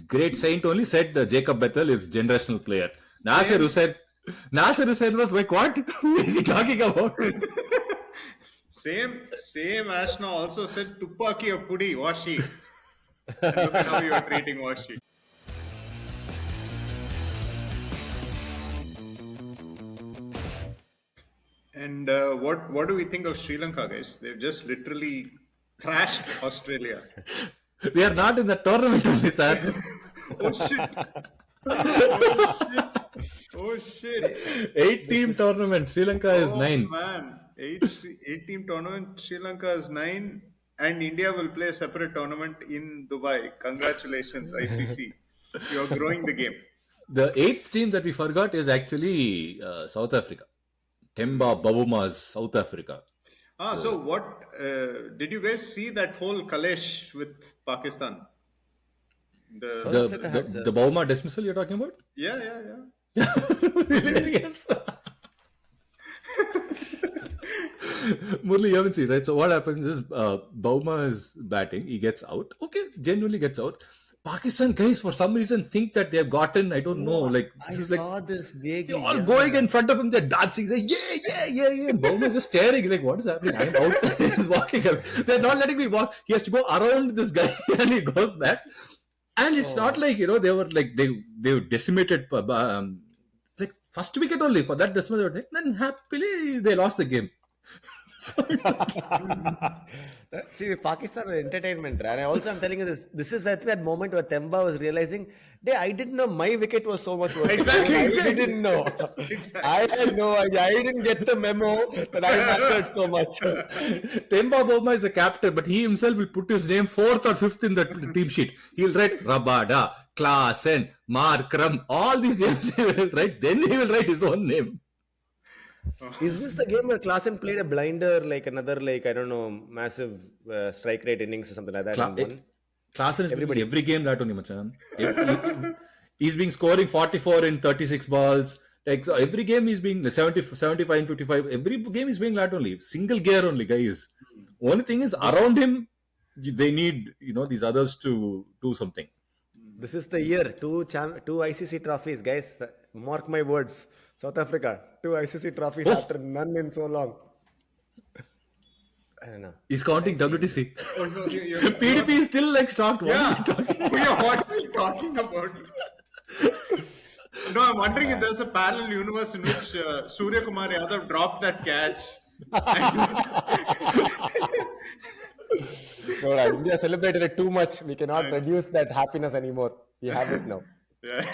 great saint only said Jacob Bethel is generational player. Nasser Hussain was like, what? Who is he talking about? Same Ashna also said Tupaki or Pudi, Washi. And look at how you are treating Washi. And what do we think of Sri Lanka, guys? They've just literally thrashed Australia. They are not in the tournament only, sir. Oh shit! Oh shit! Oh shit! 8-team tournament. Sri Lanka is 9. Man, eight-team tournament. Sri Lanka is 9, and India will play a separate tournament in Dubai. Congratulations, ICC! You are growing the game. The 8th team that we forgot is actually South Africa. Temba Bavumaa's South Africa. So what did you guys see that whole Kalesh with Pakistan? The Bavuma dismissal you're talking about? Yeah. Yes. Murali, you haven't seen, right? So what happens is Bauma is batting. He gets out. Okay, genuinely gets out. Pakistan guys, for some reason, think that they have gotten, I don't know, like... I saw this vaguely. They're all going in front of him, they're dancing, saying, yeah. And Bauma is just staring, like, what is happening? I'm out. He's walking away. They're not letting me walk. He has to go around this guy and he goes back. And it's not like, they were like, they decimated, like, first wicket only for that decimal. Then happily, they lost the game. See, Pakistan are entertainment, and I'm telling you this. This is, I think, that moment where Temba was realizing, I didn't know my wicket was so much worth. Exactly. I didn't know. Exactly. I had no idea. I didn't get the memo that I mattered so much. Temba Boma is a captain, but he himself will put his name 4th or 5th in the team sheet. He'll write Rabada, Klaasen, Markram, all these names he will write. Then he will write his own name. Is this the game where Klaasen played a blinder, like another, like, I don't know, massive strike rate innings or something like that? Klaasen is everybody every game that only, machan. He's been scoring 44 in 36 balls. Like every game he's being 70, 75 and 55. Every game he's being that only. Single gear only, guys. Only thing is around him, they need these others to do something. This is the year. Two ICC trophies, guys. Mark my words. South Africa, 2 ICC trophies after none in so long. I don't know. He's counting WTC. Oh, no, PDP is still like shocked. What is he talking about? What is he talking about? No, I'm wondering if there's a parallel universe in which Surya Kumar Yadav dropped that catch. India celebrated it too much. We cannot reduce that happiness anymore. We have it now. Yeah.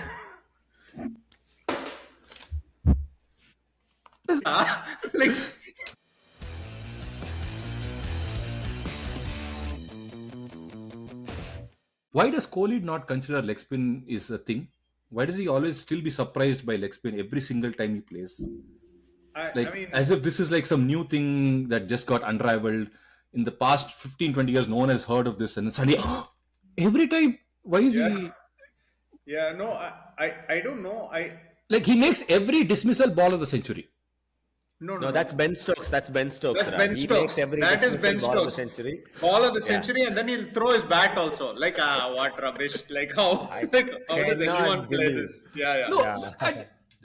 Like, why does Kohli not consider leg spin is a thing? Why does he always still be surprised by leg spin every single time he plays? I mean, as if this is like some new thing that just got unraveled. In the past 15-20 years, no one has heard of this, and suddenly, every time, why is he? Yeah, no, I don't know. Like he makes every dismissal ball of the century. No, that's Ben Stokes. That's Ben Stokes. That is Ben Stokes. Ball of the century. Ball of the century, and then he'll throw his bat also. Like, what rubbish. Like, how does anyone play this? Yeah.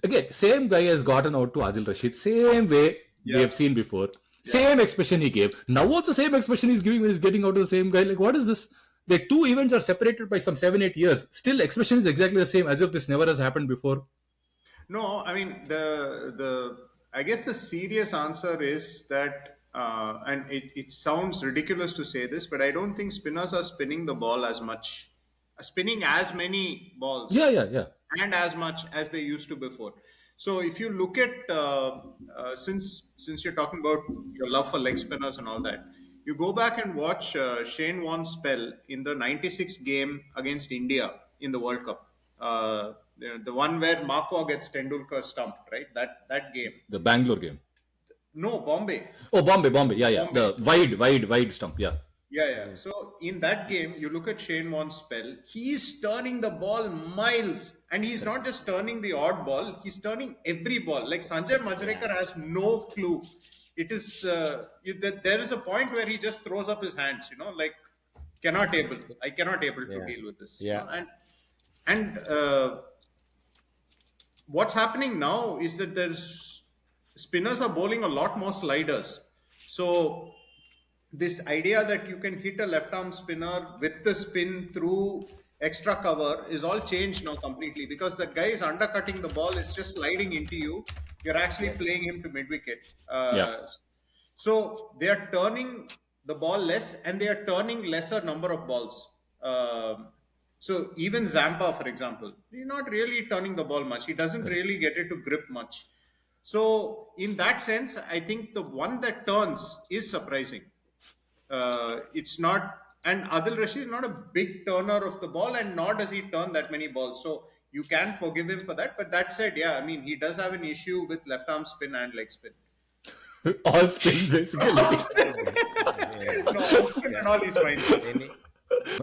Again, same guy has gotten out to Adil Rashid. Same way we have seen before. Same expression he gave. Now what's the same expression he's giving when he's getting out to the same guy? Like, what is this? The two events are separated by some 7-8 years. Still, expression is exactly the same, as if this never has happened before. No, I mean, I guess the serious answer is that, and it sounds ridiculous to say this, but I don't think spinners are spinning the ball as much, spinning as many balls. Yeah. And as much as they used to before. So if you look at, since you're talking about your love for leg spinners and all that, you go back and watch Shane Warne's spell in the 96 game against India in the World Cup. The one where Marco gets Tendulkar stumped, right? That game. The Bangalore game. No, Bombay. Oh, Bombay. Yeah. Bombay. The wide stump. Yeah. So in that game, you look at Shane Warne's spell. He's turning the ball miles, and he's not just turning the odd ball. He's turning every ball. Like Sanjay Majrekar has no clue. It is there is a point where he just throws up his hands. Like I cannot able to deal with this. Yeah. And what's happening now is that there's spinners are bowling a lot more sliders. So this idea that you can hit a left arm spinner with the spin through extra cover is all changed now completely, because that guy is undercutting the ball, it's just sliding into you. You're actually Yes. playing him to mid wicket. Yeah. So they are turning the ball less, and they are turning lesser number of balls. So even Zampa, for example, he's not really turning the ball much. He doesn't Correct. really get it to grip much. So in that sense, I think the one that turns is surprising. It's not, and Adil Rashid is not a big turner of the ball, and nor does he turn that many balls. So you can forgive him for that. But that said, yeah, I mean, he does have an issue with left arm spin and leg spin. All spin basically. No, all spin and all is fine.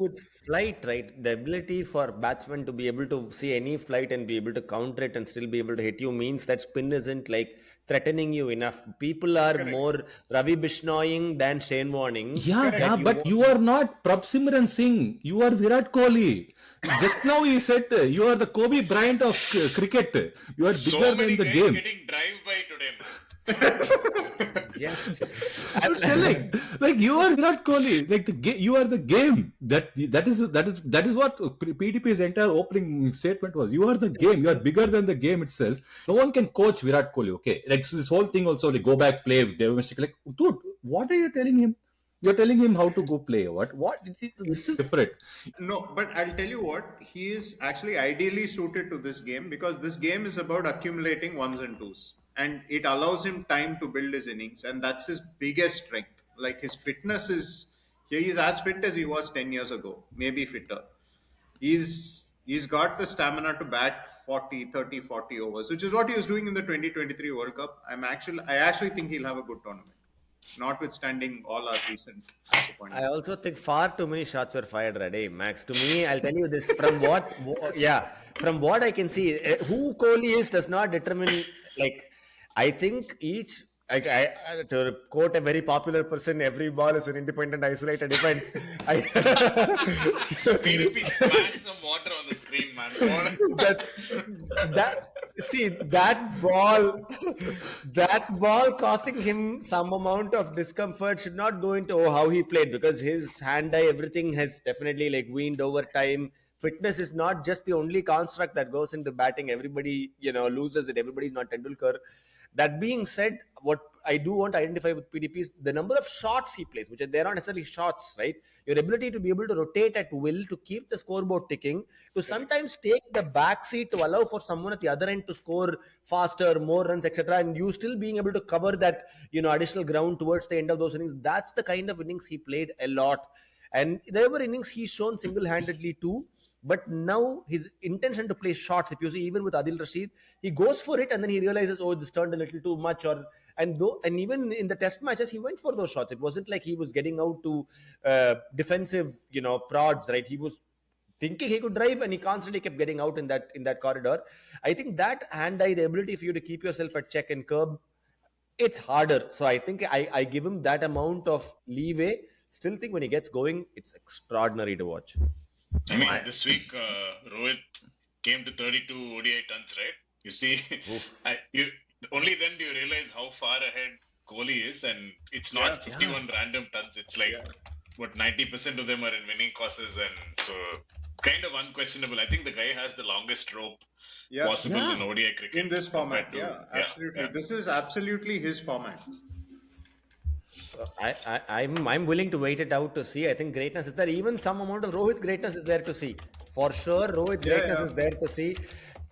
With flight, right? The ability for batsmen to be able to see any flight and be able to counter it and still be able to hit you means that spin isn't like threatening you enough. People are Correct. more Ravi Bishnoying than Shane Warning. Yeah, Correct. yeah, but you are not Prabhsimran Singh. You are Virat Kohli. Just now he said you are the Kobe Bryant of cricket. You are So bigger many than the guys game. getting drive-by today. Yes. I'm telling, like you are Virat Kohli. Like you are the game. That is what PDP's entire opening statement was. You are the game. You are bigger than the game itself. No one can coach Virat Kohli. Okay, like so this whole thing also, like go back, play domestic. Like, dude, what are you telling him? You're telling him how to go play. What? This is different. No, but I'll tell you what, he is actually ideally suited to this game, because this game is about accumulating ones and twos, and it allows him time to build his innings, and that's his biggest strength. Like his fitness is, he is as fit as he was 10 years ago, maybe fitter. He's got the stamina to bat 40, 30, 40 overs, which is what he was doing in the 2023 World Cup. I actually think he'll have a good tournament, notwithstanding all our recent disappointments. I also think far too many shots were fired, Radhe, Max. To me, I'll tell you this from what I can see, who Kohli is does not determine. Like, I think each. To quote a very popular person, every ball is an independent, isolated event. PDP smash some water on the screen, man. That ball costing him some amount of discomfort should not go into how he played, because his hand-eye, everything has definitely like weaned over time. Fitness is not just the only construct that goes into batting. Everybody, loses it. Everybody's not Tendulkar. That being said, what I do want to identify with PDP is the number of shots he plays, which are, they're not necessarily shots, right? Your ability to be able to rotate at will, to keep the scoreboard ticking, to sometimes take the back seat to allow for someone at the other end to score faster, more runs, etc. And you still being able to cover that, additional ground towards the end of those innings. That's the kind of innings he played a lot. And there were innings he's shown single-handedly too. But now his intention to play shots, if you see, even with Adil Rashid, he goes for it and then he realizes, oh, this turned a little too much. And even in the test matches, he went for those shots. It wasn't like he was getting out to defensive, prods, right? He was thinking he could drive, and he constantly kept getting out in that corridor. I think that hand-eye, the ability for you to keep yourself at check and curb, it's harder. So I think I give him that amount of leeway. Still think when he gets going, it's extraordinary to watch. I mean, this week, Rohit came to 32 ODI tons, right? You see, only then do you realize how far ahead Kohli is, and it's not 51 random tons. It's like, 90% of them are in winning causes, and so kind of unquestionable. I think the guy has the longest rope possible in ODI cricket. In this format, absolutely. This is absolutely his format. So I'm willing to wait it out to see. I think greatness is there. Even some amount of Rohit greatness is there to see. For sure, Rohit greatness is there to see.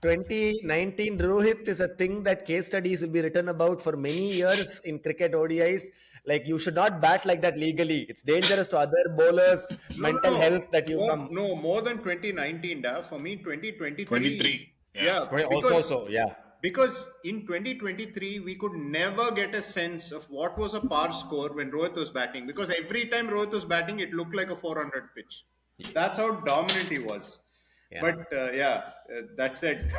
2019 Rohit is a thing that case studies will be written about for many years in cricket ODIs. Like, you should not bat like that legally. It's dangerous to other bowlers, mental health that you come. No, more than 2019, for me, 2023. 23. Because in 2023, we could never get a sense of what was a par score when Rohit was batting. Because every time Rohit was batting, it looked like a 400 pitch. That's how dominant he was. Yeah. But that's it.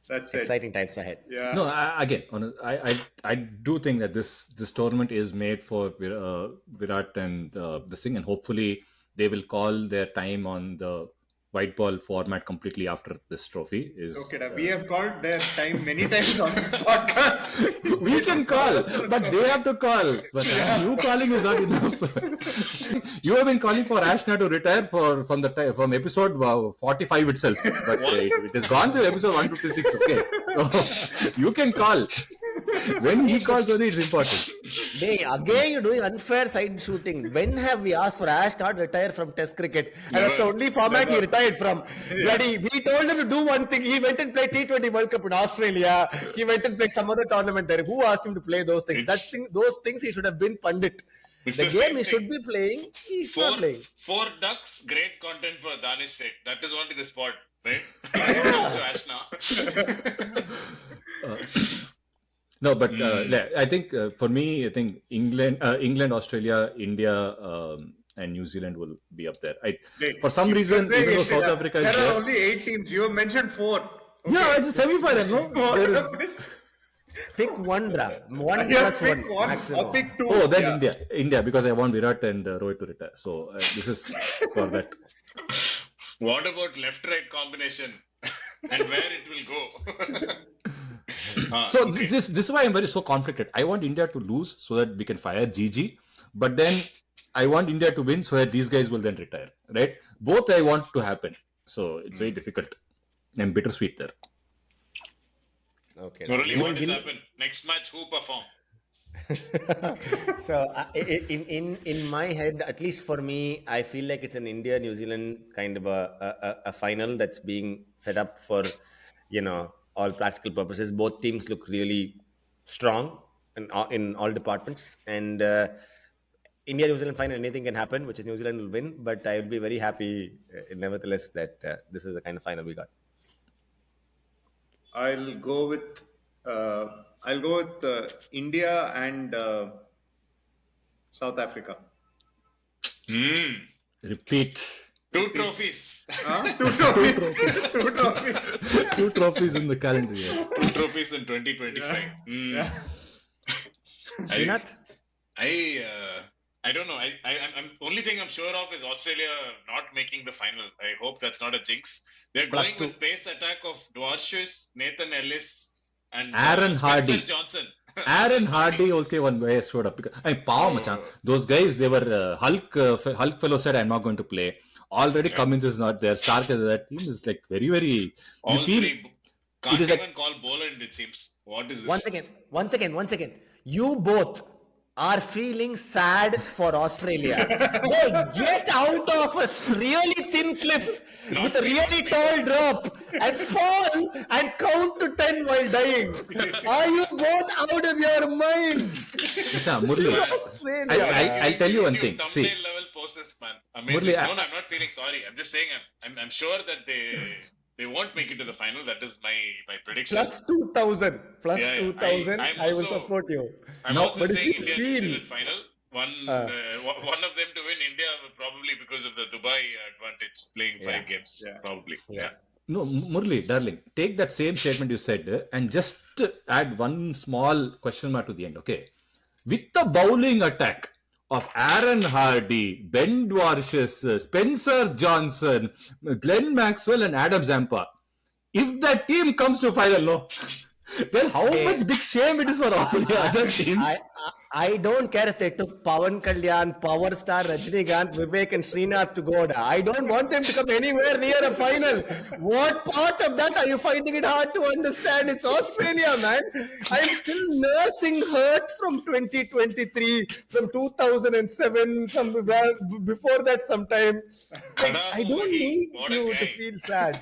That's it. Exciting times ahead. Yeah. No, I do think that this tournament is made for Virat and this thing, and hopefully they will call their time on the white ball format completely after this trophy is. Okay, we have called their time many times on this podcast. We can call, but they have to call. But you calling is not enough. You have been calling for Ashna to retire from episode 45 itself, but it has gone to episode 156. Okay, so you can call. When he calls only, it's important. Again, you're doing unfair side shooting. When have we asked for Ash not retire from Test cricket? And that's the only format he retired from. Bloody, we told him to do one thing. He went and played T20 World Cup in Australia. He went and played some other tournament there. Who asked him to play those things? Those things he should have been pundit. The game he should be playing, he's not playing. 4 ducks, great content for Danish sake. That is only the spot, right? To Ashna. No, but I think for me, I think England, Australia, India, and New Zealand will be up there. For some reason, even though South Africa is there are only 8 teams. You have mentioned 4. Okay. Yeah, it's a semi-final, no? Pick one, bra. One Pick plus one maximum. or pick 2. Oh, then India, because I want Virat and Rohit to retire. So this is for that. What about left-right combination and where it will go? So this is why I'm so conflicted. I want India to lose so that we can fire GG, but then I want India to win so that these guys will then retire. Right? Both I want to happen. So it's very difficult. I'm bittersweet there. Okay. Murali, what has happened? Next match, who perform? So in my head, at least for me, I feel like it's an India New Zealand kind of a final that's being set up for all practical purposes. Both teams look really strong in all departments, and India New Zealand final, anything can happen, which is New Zealand will win. But I would be very happy, nevertheless, that this is the kind of final we got. I'll go with India and South Africa. Repeat. 2 trophies. 2 trophies. 2 trophies. 2 trophies in the calendar year. 2 trophies in 2025. Yeah. Srinath? I don't know. I'm only thing I'm sure of is Australia not making the final. I hope that's not a jinx. They're going with pace attack of Dwarshuis, Nathan Ellis, and Aaron Hardy. Spencer Johnson. Aaron Hardy also one guy showed up. Those guys, they were Hulk fellow said, I'm not going to play. Already Cummins is not there. Stark is that team is like very, very. All you feel three can't it is even like, call Boland, it seems. What is this? One second. You both are feeling sad for Australia. They get out of a really thin cliff with a really tall drop and fall and count to 10 while dying. Are you both out of your minds? Murali, I'll tell you one thing. See, Thumbnail level poses, man. Amazing. Murali, No, I'm not feeling sorry. I'm just saying I'm sure that they won't make it to the final. That is my prediction. Plus 2,000. Yeah, 2,000. I'm I will also- support you. I'm No, also but if saying you India feel- New Zealand final. One of them to win India probably because of the Dubai advantage playing 5 games. Probably. Yeah. no, Murali, darling, take that same statement you said and just add one small question mark to the end, okay? With the bowling attack of Aaron Hardy, Ben Dwarshuis, Spencer Johnson, Glenn Maxwell, and Adam Zampa, if that team comes to final, no, then how much big shame it is for all the other teams. I don't care if they took Pawan Kalyan, Power Star, Rajinikanth, Vivek and Srinath to go. I don't want them to come anywhere near a final. What part of that are you finding it hard to understand? It's Australia, man. I'm still nursing hurt from 2023, from 2007, before that sometime. I don't need you to feel sad.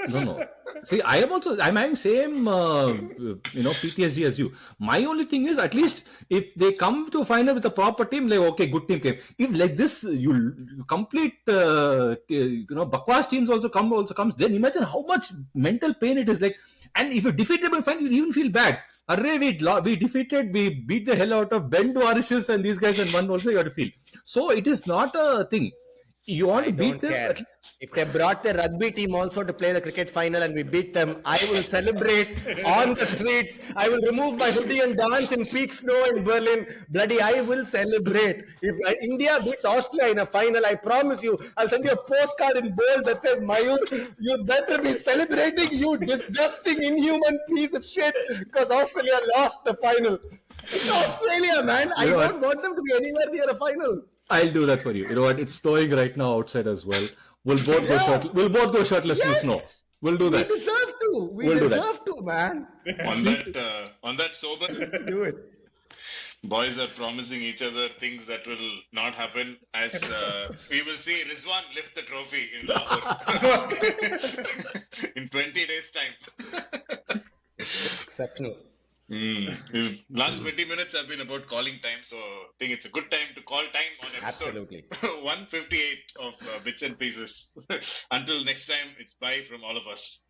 No. See, I'm having same, PTSD as you. My only thing is, at least if they come to a final with a proper team, like, okay, good team came. If like this, you complete, Bakwas teams also comes, then imagine how much mental pain it is like. And if you defeat them in final, you even feel bad. Array, we beat the hell out of Ben Dwarshuis and these guys and won also, you have to feel. So it is not a thing. You want to beat them. If they brought their rugby team also to play the cricket final and we beat them, I will celebrate on the streets. I will remove my hoodie and dance in peak snow in Berlin. Bloody, I will celebrate. If India beats Austria in a final, I promise you, I'll send you a postcard in bold that says, Mayur, you better be celebrating, you disgusting, inhuman piece of shit, because Australia lost the final. It's Australia, man. I don't want them to be anywhere near a final. I'll do that for you. You know what? It's snowing right now outside as well. We'll both go shirtless in the snow. We'll do that. We deserve to. We deserve to, man. On that sober, Let's do it. boys are promising each other things that will not happen. As we will see Rizwan lift the trophy in Lahore in 20 days' time. Exceptional. Last 20 minutes have been about calling time, so I think it's a good time to call time on episode Absolutely. 158 of Bits and Pieces. Until next time, it's bye from all of us.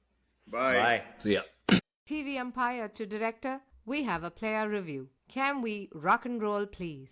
Bye. See ya. TV umpire to director, we have a player review. Can we rock and roll, please?